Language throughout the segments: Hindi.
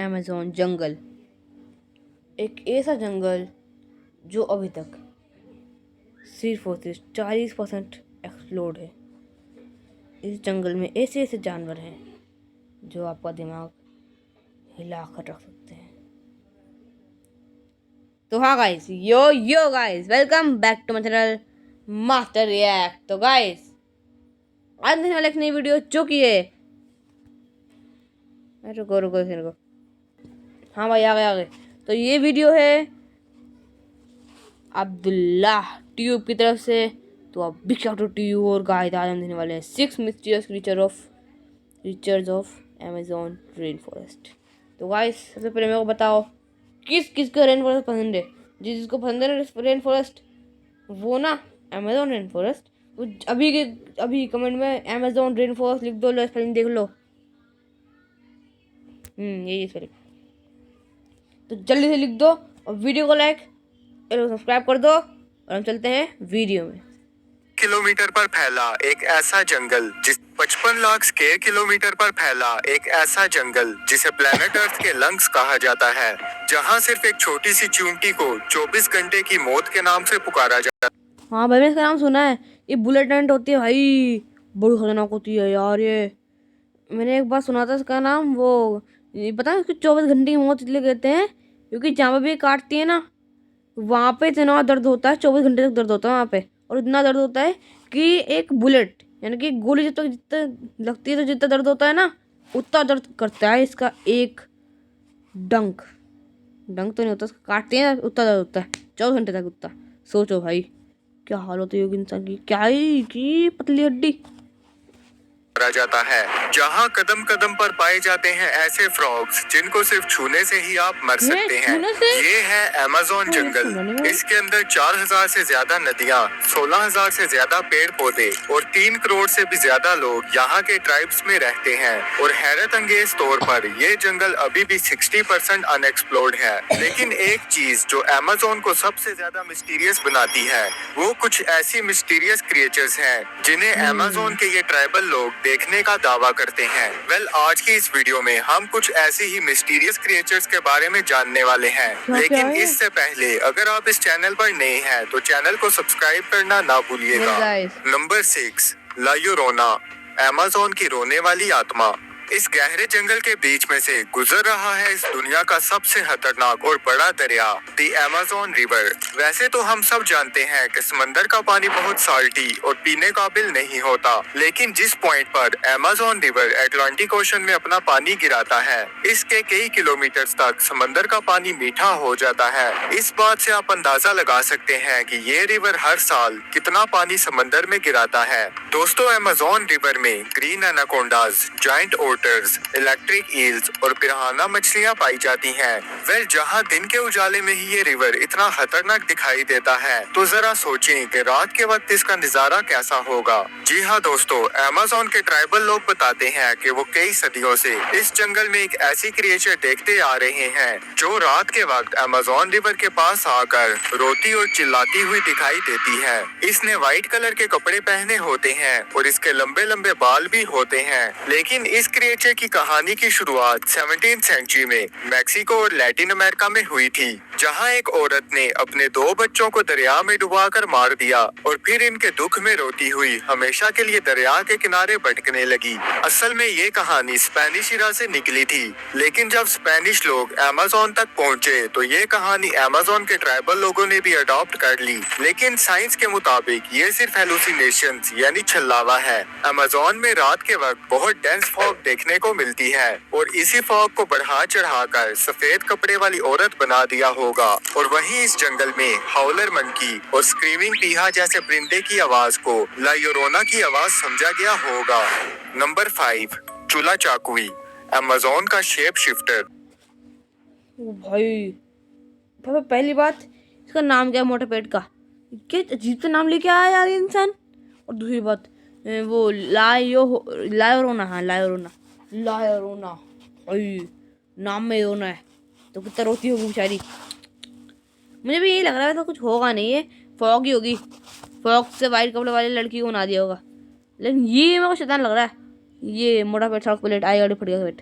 अमेज़न जंगल एक ऐसा जंगल जो अभी तक सिर्फ और सिर्फ 40% एक्सप्लोर्ड है। इस जंगल में ऐसे ऐसे जानवर हैं जो आपका दिमाग हिला कर रख सकते हैं। तो हाँ guys, yo guys, welcome back to my channel Master React. तो गाइस, आज देखने वाले एक नई वीडियो जो कि है, रुको। हाँ भाई, आ गए। तो ये वीडियो है अब्दुल्ला ट्यूब की तरफ से। तो अब बिग शाउट टू यू। और गाइस, आज हम देखने वाले हैं 6 mysterious creatures of Amazon rain forest. तो गाइस, सबसे पहले मेरे को बताओ किस किस को रेन फॉरेस्ट पसंद है। जिसको पसंद है रेन फॉरेस्ट, वो ना अमेज़न रेन फॉरेस्ट, वो अभी कमेंट में अमेज़न रेन फॉरेस्ट लिख दो, लो स्पेलिंग देख लो। यही स्पेलिंग। तो जल्दी से लिख दो और वीडियो को लाइक और सब्सक्राइब कर दो और हम चलते हैं वीडियो में। किलोमीटर पर फैला एक ऐसा जंगल 55 लाख स्क्वायर किलोमीटर पर फैला एक ऐसा जंगल जिसे प्लेनेट अर्थ के लंग्स कहा जाता है, जहां सिर्फ एक छोटी सी चींटी को 24 घंटे की मौत के नाम से पुकारा जाता है। हाँ भाई, मैंने इसका नाम सुना है। ये बुलेट एंट होती है भाई, बड़ी खतरनाक होती है यार। ये मैंने एक बार सुना था इसका नाम। वो ये पता है उसको 24 घंटे की मौत इसलिए कहते हैं क्योंकि जहाँ पे भी काटती है ना, वहाँ पे इतना दर्द होता है, 24 घंटे तक दर्द होता है वहाँ पे। और इतना दर्द होता है कि एक बुलेट यानी कि गोली जब तक जितना लगती है तो जितना दर्द होता है ना, उतना दर्द करता है इसका एक डंक तो नहीं होता, उसका काटते हैं ना, उतना दर्द होता है 24 घंटे तक उतना। सोचो भाई, क्या हाल होती होगी इंसान की, क्या ही की पतली हड्डी। जाता है, जहां कदम कदम पर पाए जाते हैं ऐसे फ्रॉग्स जिनको सिर्फ छूने से ही आप मर सकते हैं। ये है अमेज़न जंगल। इसके अंदर 4000 से ज्यादा नदियां, 16000 से ज्यादा पेड़ पौधे और 3 करोड़ से भी ज्यादा लोग यहाँ के ट्राइब्स में रहते हैं। और हैरत अंगेज तौर पर ये जंगल अभी भी 60% अनएक्सप्लोर्ड है। लेकिन एक चीज जो अमेज़न को सबसे ज्यादा मिस्टीरियस बनाती है, वो कुछ ऐसी मिस्टीरियस क्रिएचर्स हैं जिन्हें अमेज़न के ये ट्राइबल लोग देखने का दावा करते हैं। आज की इस वीडियो में हम कुछ ऐसे ही मिस्टीरियस क्रिएचर्स के बारे में जानने वाले हैं। लेकिन इससे पहले अगर आप इस चैनल पर नए हैं तो चैनल को सब्सक्राइब करना ना भूलिएगा। नंबर 6, ला llorona, अमेज़न की रोने वाली आत्मा। इस गहरे जंगल के बीच में से गुजर रहा है इस दुनिया का सबसे खतरनाक और बड़ा दरिया, दी अमेज़न रिवर। वैसे तो हम सब जानते हैं कि समंदर का पानी बहुत साल्टी और पीने काबिल नहीं होता, लेकिन जिस पॉइंट पर अमेज़न रिवर अटलांटिक ओशन में अपना पानी गिराता है, इसके कई किलोमीटर तक समंदर का पानी मीठा हो जाता है। इस बात से आप अंदाजा लगा सकते हैं कि ये रिवर हर साल कितना पानी समंदर में गिराता है। दोस्तों, अमेज़न रिवर में green anacondas, giant electric eels और पिराना मछलियां पाई जाती हैं। वेल, जहां दिन के उजाले में ही ये रिवर इतना खतरनाक दिखाई देता है, तो जरा सोचें कि रात के वक्त इसका नजारा कैसा होगा। जी हाँ दोस्तों, अमेज़न के ट्राइबल लोग बताते हैं कि वो कई सदियों से इस जंगल में एक ऐसी क्रिएचर देखते आ रहे हैं जो रात के वक्त अमेज़न रिवर के पास आकर रोती और चिल्लाती हुई दिखाई देती है। इसने व्हाइट कलर के कपड़े पहने होते हैं और इसके लंबे लंबे बाल भी होते हैं। लेकिन इस क्रिएचर की कहानी की शुरुआत 17th सेंचुरी में मैक्सिको और लैटिन अमेरिका में हुई थी, जहां एक औरत ने अपने 2 बच्चों को दरिया में डुबाकर मार दिया और फिर इनके दुख में रोती हुई हमेशा के लिए दरिया के किनारे भटकने लगी। असल में ये कहानी स्पेनिश इरा से निकली थी, लेकिन जब स्पेनिश लोग अमेज़न तक पहुंचे तो ये कहानी अमेज़न के ट्राइबल लोगों ने भी अडॉप्ट कर ली। लेकिन साइंस के मुताबिक ये सिर्फ हेलुसिनेशंस यानी छल्लावा है। अमेज़न में रात के वक्त बहुत डेंस फॉग देखने को मिलती है और इसी फॉग को बढ़ा चढ़ाकर सफेद कपड़े वाली औरत बना दिया होगा। और वहीं इस जंगल में हाउलर मंकी और स्क्रीमिंग पीहा जैसे परिंदे की आवाज को ला llorona की आवाज समझा गया होगा। नंबर 5, चूला चाकुई, अमेज़न का शेप शिफ्टर। भाई, पहली बात, इसका नाम क्या है मोटे पेट का, क्या अजीब सा नाम लेके आया यार ये इंसान। और दूसरी बात, वो लायोरोना, हाँ लायोरोना भाई, नाम में रोना है तो कितना रोती होगी बेचारी। मुझे भी यही लग रहा है तो कुछ होगा नहीं, ये फॉग ही होगी। फॉग से वाइट कपड़े वाली लड़की को बना दिया होगा। लेकिन ये मेरे को शैतान लग रहा है। ये मोटा पेट सड़क पे लेट आएगा, फट गया पेट।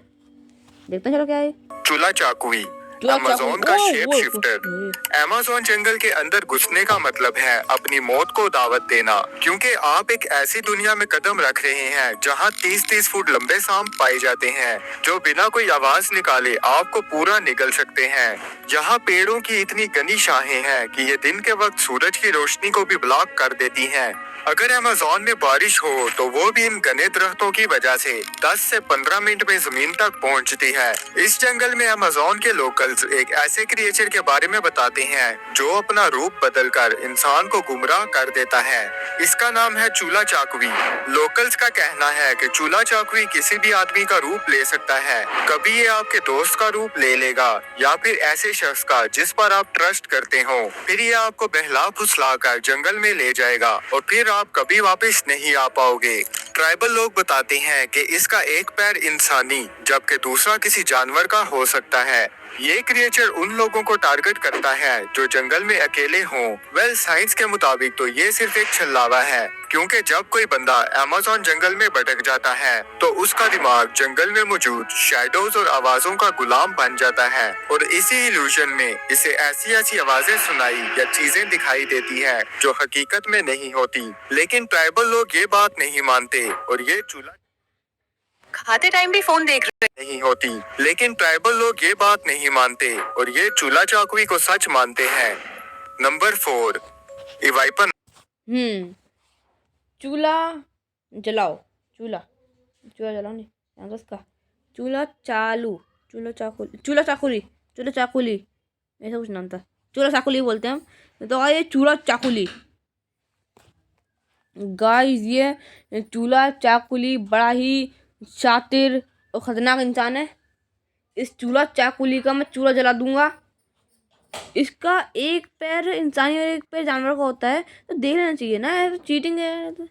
देखते हैं चलो क्या है। चूला चाकुई, अमेज़न का शेप शिफ्टर। अमेज़न जंगल के अंदर घुसने का मतलब है अपनी मौत को दावत देना, क्योंकि आप एक ऐसी दुनिया में कदम रख रहे हैं जहां 30-30 फुट लंबे सांप पाए जाते हैं जो बिना कोई आवाज निकाले आपको पूरा निगल सकते हैं। यहाँ पेड़ों की इतनी घनी शाखें हैं कि ये दिन के वक्त सूरज की रोशनी को भी ब्लॉक कर देती हैं। अगर अमेज़न में बारिश हो तो वो भी इन घने दरख्तों की वजह से 10 से 15 मिनट में जमीन तक पहुंचती है। इस जंगल में अमेज़न के लोकल्स एक ऐसे क्रिएचर के बारे में बताते हैं जो अपना रूप बदलकर इंसान को गुमराह कर देता है। इसका नाम है चूला चाकुई। लोकल्स का कहना है कि चूला चाकुई किसी भी आदमी का रूप ले सकता है। कभी ये आपके दोस्त का रूप ले लेगा या फिर ऐसे शख्स का जिस पर आप ट्रस्ट करते हो। फिर ये आपको बहला फुसला कर जंगल में ले जाएगा और फिर आप कभी वापस नहीं आ पाओगे। ट्राइबल लोग बताते हैं कि इसका एक पैर इंसानी जबकि दूसरा किसी जानवर का हो सकता है। ये क्रिएचर उन लोगों को टारगेट करता है जो जंगल में अकेले हों। वेल, साइंस के मुताबिक तो ये सिर्फ एक छलावा है, क्योंकि जब कोई बंदा अमेज़न जंगल में भटक जाता है तो उसका दिमाग जंगल में मौजूद शैडोज और आवाजों का गुलाम बन जाता है और इसी इल्यूजन में इसे ऐसी ऐसी आवाजें सुनाई या चीजें दिखाई देती है जो हकीकत में नहीं होती। लेकिन ट्राइबल लोग ये बात नहीं मानते और ये चूल्हा खाते टाइम भी फोन देख रहे नहीं होती। लेकिन ट्राइबल लोग ये बात नहीं मानते और ये चूल्हा चाकुई को सच मानते हैं। नंबर 4, इवाइपन। चूल्हा जलाओ, चूल्हा जलाओ नहीं, क्या उसका चूल्हा चालू, चूल्हा चाकुली ऐसा कुछ नाम था। चूल्हा चाकुली बोलते हैं हम तो। ये चूल्हा चाकुली गाइस, ये चूल्हा चाकुली बड़ा ही शातिर और खतरनाक इंसान है। इस चूल्हा चाकुली का मैं चूल्हा जला दूंगा। इसका एक पैर इंसानी और एक पैर जानवर का होता है, तो देख लेना चाहिए ना। तो चीटिंग है तो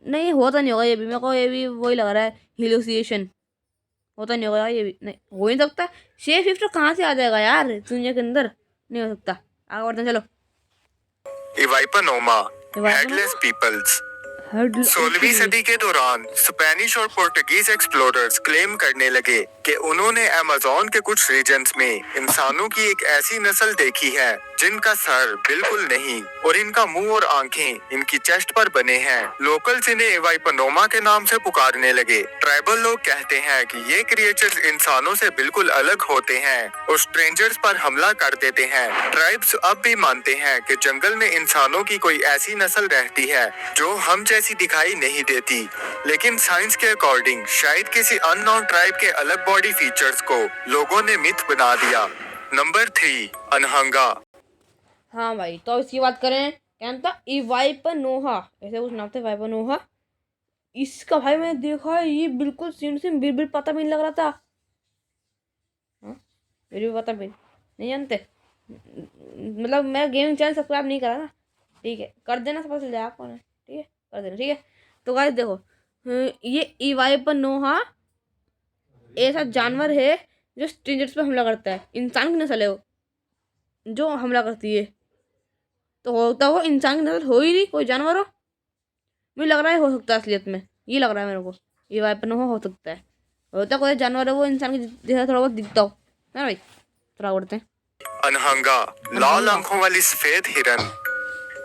नहीं, होता नहीं होगा ये भी। मेरे को ये भी वही लग रहा है, हिलोसिएशन। होता नहीं होगा ये भी, नहीं हो नहीं सकता। शेप शिफ्टर कहाँ से आ जाएगा यार दुनिया के अंदर, नहीं हो सकता। आगे बढ़ते हैं चलो। इवाइपनोमा, हेडलेस पीपल्स। 16वीं सदी के दौरान स्पेनिश और पुर्तगीज एक्सप्लोरर्स क्लेम करने लगे कि उन्होंने अमेज़न के कुछ रीजन्स में इंसानों की एक ऐसी नस्ल देखी है जिनका सर बिल्कुल नहीं और इनका मुंह और आंखें इनकी चेस्ट पर बने हैं। लोकल्स इन्हें इवाइपनोमा के नाम से पुकारने लगे। ट्राइबल लोग कहते हैं कि ये क्रिएचर्स इंसानों से बिल्कुल अलग होते हैं और स्ट्रेंजर्स पर हमला कर देते हैं। ट्राइब्स अब भी मानते हैं कि जंगल में इंसानों की कोई ऐसी नस्ल रहती है जो हम जैसी दिखाई नहीं देती, लेकिन साइंस के अकॉर्डिंग शायद किसी अननोन ट्राइब के अलग बॉडी फीचर्स को लोगों ने मिथ बना दिया। नंबर 3, अनहंगा। हाँ भाई, तो इसकी बात करें, क्या नाम था, इवाइपनोहा ऐसे कुछ नाम था, इवाइपनोहा। इसका भाई मैंने देखा है, ये बिल्कुल सेम बिल्कुल पता भी नहीं लग रहा था। हाँ, मेरे भी पता भी नहीं जानते। मतलब मैं गेमिंग चैनल सब्सक्राइब नहीं करा ना, ठीक है, कर देना, सब पता चल जाए आपको ना, ठीक है, कर देना, ठीक है। तो गाइस देखो, ये इवाइपनोहा ऐसा जानवर है जो स्ट्रेंजर्स पे हमला करता है। इंसान की नस्ल है वो जो हमला करती है, तो होता वो इंसान की नस्ल हो ही नहीं, कोई जानवर हो। मुझे लग रहा है हो सकता है, असलियत में ये लग रहा है मेरे को, ये इवाइपनोहा हो सकता है। होता कोई जानवर है वो इंसान की जैसा थोड़ा बहुत दिखता हो, है ना भाई। थोड़ा उड़ते हैं। अनहंगा, लाल आंखों वाली सफेद हिरन।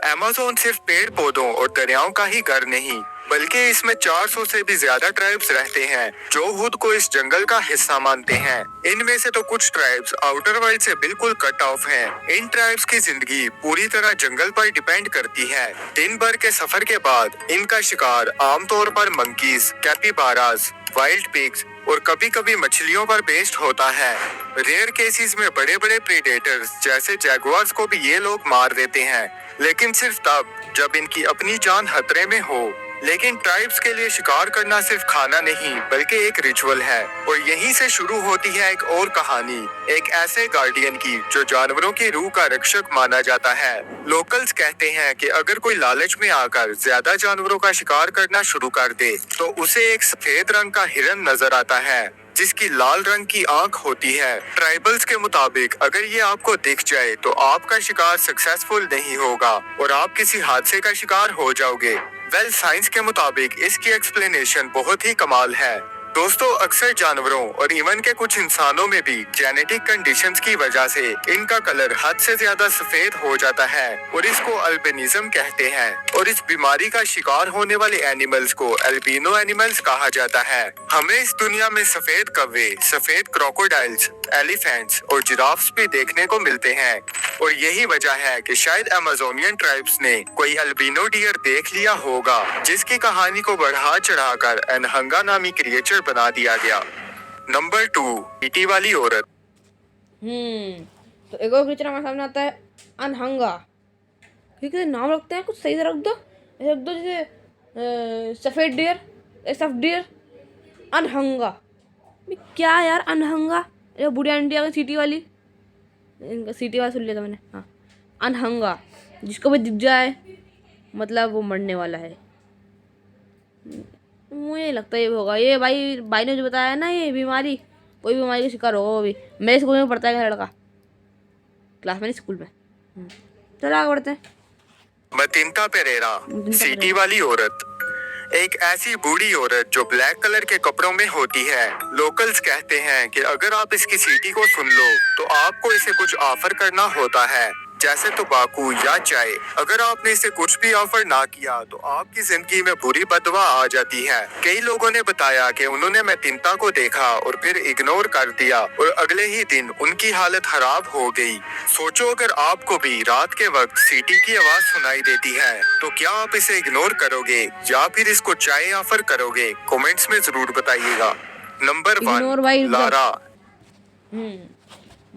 अमेज़न सिर्फ पेड़ पौधों और दरियाओं का ही घर नहीं, बल्कि इसमें 400 से भी ज्यादा ट्राइब्स रहते हैं जो खुद को इस जंगल का हिस्सा मानते हैं। इनमें से तो कुछ ट्राइब्स आउटर वर्ल्ड से बिल्कुल कट ऑफ हैं। इन ट्राइब्स की जिंदगी पूरी तरह जंगल पर डिपेंड करती है। दिन भर के सफर के बाद इनका शिकार आमतौर पर मंकीज, कैपिबारास, वाइल्ड पिग्स और कभी कभी मछलियों पर बेस्ड होता है। रेयर केसेस में बड़े बड़े प्रीडेटर्स जैसे जैगुआर्स को भी ये लोग मार देते हैं, लेकिन सिर्फ तब जब इनकी अपनी जान खतरे में हो। लेकिन ट्राइब्स के लिए शिकार करना सिर्फ खाना नहीं बल्कि एक रिचुअल है और यहीं से शुरू होती है एक और कहानी, एक ऐसे गार्डियन की जो जानवरों की रूह का रक्षक माना जाता है। लोकल्स कहते हैं कि अगर कोई लालच में आकर ज्यादा जानवरों का शिकार करना शुरू कर दे तो उसे एक सफेद रंग का हिरन नजर आता है जिसकी लाल रंग की आंख होती है। ट्राइबल्स के मुताबिक अगर ये आपको दिख जाए तो आपका शिकार सक्सेसफुल नहीं होगा और आप किसी हादसे का शिकार हो जाओगे। वेल, साइंस के मुताबिक इसकी एक्सप्लेनेशन बहुत ही कमाल है। दोस्तों अक्सर जानवरों और इवन के कुछ इंसानों में भी जेनेटिक कंडीशंस की वजह से इनका कलर हद से ज्यादा सफेद हो जाता है और इसको अल्बिनिज्म कहते हैं। और इस बीमारी का शिकार होने वाले एनिमल्स को एल्बिनो एनिमल्स कहा जाता है। हमें इस दुनिया में सफेद कौवे, सफेद क्रोकोडाइल्स, एलिफेंट्स और जिराफ्स भी देखने को मिलते हैं। और यही वजह है कि शायद अमेजोनियन ट्राइब्स ने कोई अल्बिनो डियर देख लिया होगा, जिसकी कहानी को बढ़ा चढ़ाकर एनहंगा नामी क्रिएचर बना दिया गया। नंबर 2, चींटी वाली औरत। तो एक और क्रिएचर हमारे सामने आता है, अनहंगा। ठीक है, नाम रखते हैं कुछ सही से रख दो, ऐसे रख दो जैसे सफेद डियर, सफ डियर, अनहंगा। क्या यार अनहंगा, ये बुढ़ी आंटी आ गई सीटी वाली, इनका सीटी वाला सुन लिया था मैंने। हाँ, अनहंगा, जिसको भी दिख जाए मतलब वो मरने वाला है। मुझे लगता है ये होगा, ये भाई ने जो बताया ना, ये बीमारी, कोई बीमारी का शिकार होगा वो भी। मेरे स्कूल में पढ़ता है लड़का, क्लास में नहीं, स्कूल में। चलो आगे बढ़ते हैं। मतिंता पेरेरा, सीटी वाली औरत। एक ऐसी बूढ़ी औरत जो ब्लैक कलर के कपड़ों में होती है। लोकल्स कहते हैं कि अगर आप इसकी सीटी को सुन लो तो आपको इसे कुछ ऑफर करना होता है, जैसे तंबाकू या चाय। अगर आपने इसे कुछ भी ऑफर ना किया तो आपकी जिंदगी में बुरी बदवा आ जाती है। कई लोगों ने बताया कि उन्होंने मतिंता को देखा और फिर इग्नोर कर दिया और अगले ही दिन उनकी हालत खराब हो गई। सोचो अगर आपको भी रात के वक्त सीटी की आवाज सुनाई देती है तो क्या आप इसे इग्नोर करोगे या फिर इसको चाय ऑफर करोगे? कमेंट्स में जरूर बताइएगा। Number 1, Lara.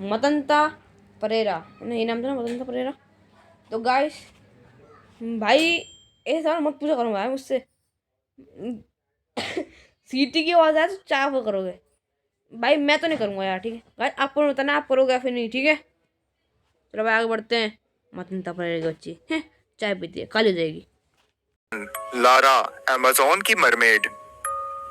मतंता परेरा, नहीं नाम था ना, मतंता परेरा। तो गाइस भाई ऐसे सवाल मत पूछा करूँगा भाई मुझसे। सीटी की आवाज़ आए तो चाय ऑफर करोगे भाई? मैं तो नहीं करूँगा यार। ठीक है गाइस, आपको बताना आप करोगे या फिर नहीं। ठीक है, चलो भाई आगे बढ़ते हैं। मतंता परेरा की बच्ची है, चाय पीती है, काली हो जाएगी। लारा, अमेज़न की मरमेड।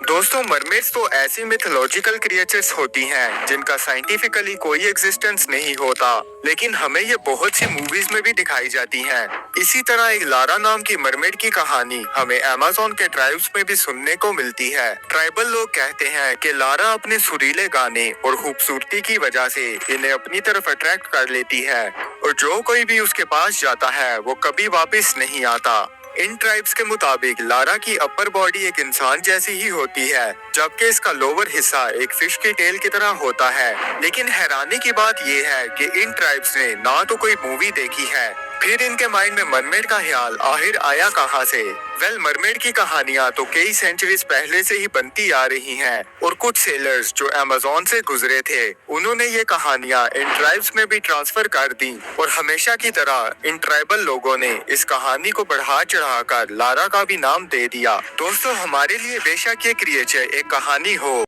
दोस्तों मरमेड्स तो ऐसी मिथोलॉजिकल क्रिएचर्स होती हैं जिनका साइंटिफिकली कोई एग्जिस्टेंस नहीं होता, लेकिन हमें ये बहुत सी मूवीज में भी दिखाई जाती हैं। इसी तरह एक लारा नाम की मरमेड की कहानी हमें अमेज़न के ट्राइब्स में भी सुनने को मिलती है। ट्राइबल लोग कहते हैं कि लारा अपने सुरीले गाने और खूबसूरती की वजह से इन्हें अपनी तरफ अट्रैक्ट कर लेती है और जो कोई भी उसके पास जाता है वो कभी वापस नहीं आता। इन ट्राइब्स के मुताबिक लारा की अपर बॉडी एक इंसान जैसी ही होती है, जबकि इसका लोअर हिस्सा एक फिश की टेल की तरह होता है। लेकिन हैरानी की बात यह है कि इन ट्राइब्स ने ना तो कोई मूवी देखी है, फिर इनके माइंड में मरमेड का ख्याल आखिर आया कहां से? वेल, मरमेड की कहानियां तो कई सेंचुरीज पहले से ही बनती आ रही हैं और कुछ सेलर्स जो अमेज़न से गुजरे थे उन्होंने ये कहानियां इन ट्राइब्स में भी ट्रांसफर कर दी और हमेशा की तरह इन ट्राइबल लोगों ने इस कहानी को बढ़ा चढ़ाकर लारा का भी नाम दे दिया। दोस्तों हमारे लिए बेशक ये क्रिएचर एक कहानी हो।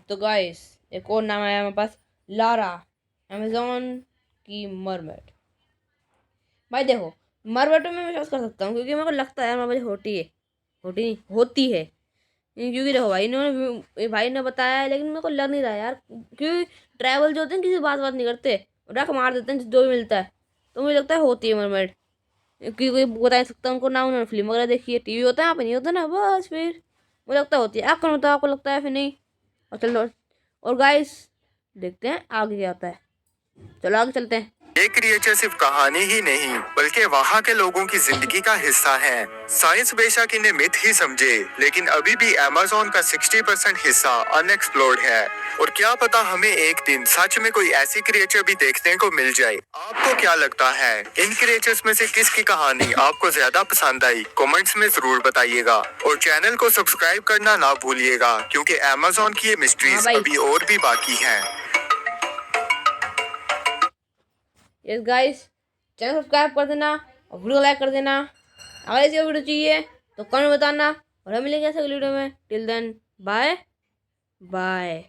तो गाइस एक और नाम आया हमारे पास, लारा, अमेज़न की मरमेड। भाई देखो, मरमेड में मैं विश्वास कर सकता हूँ क्योंकि मेरे को लगता है मरमेड होती है। क्योंकि देखो भाई ने बताया है, लेकिन मेरे को लग नहीं रहा यार, क्योंकि ट्रैवल जो होते हैं किसी बात नहीं करते, रख मार देते हैं जो भी मिलता है। तो मुझे लगता है होती है मरमेड, क्योंकि कोई बता नहीं सकता उनको ना, उन्होंने फिल्म वगैरह देखी है, टीवी होता है, यहाँ पे नहीं होता ना, बस फिर मुझे लगता होती है। आपको बताओ, आपको लगता है फिर नहीं? और चलो, और गाइस देखते हैं आगे क्या होता है। चलो आगे चलते हैं। ये क्रिएचर सिर्फ कहानी ही नहीं बल्कि वहाँ के लोगों की जिंदगी का हिस्सा है। साइंस बेशक इन्हें मिथ ही समझे, लेकिन अभी भी अमेज़न का 60% हिस्सा अनएक्सप्लोर्ड है और क्या पता हमें एक दिन सच में कोई ऐसी क्रिएचर भी देखने को मिल जाए। आपको क्या लगता है, इन क्रिएचर्स में से किसकी कहानी आपको ज्यादा पसंद आई? कमेंट्स में जरूर बताइएगा और चैनल को सब्सक्राइब करना ना भूलिएगा, क्योंकि अमेज़न की ये मिस्ट्रीज अभी और भी बाकी हैं। यस गाइस, चैनल सब्सक्राइब कर देना और वीडियो लाइक कर देना। अगर ऐसी वीडियो चाहिए तो कमेंट बताना और हम मिलेंगे अगली वीडियो में। Till then bye bye.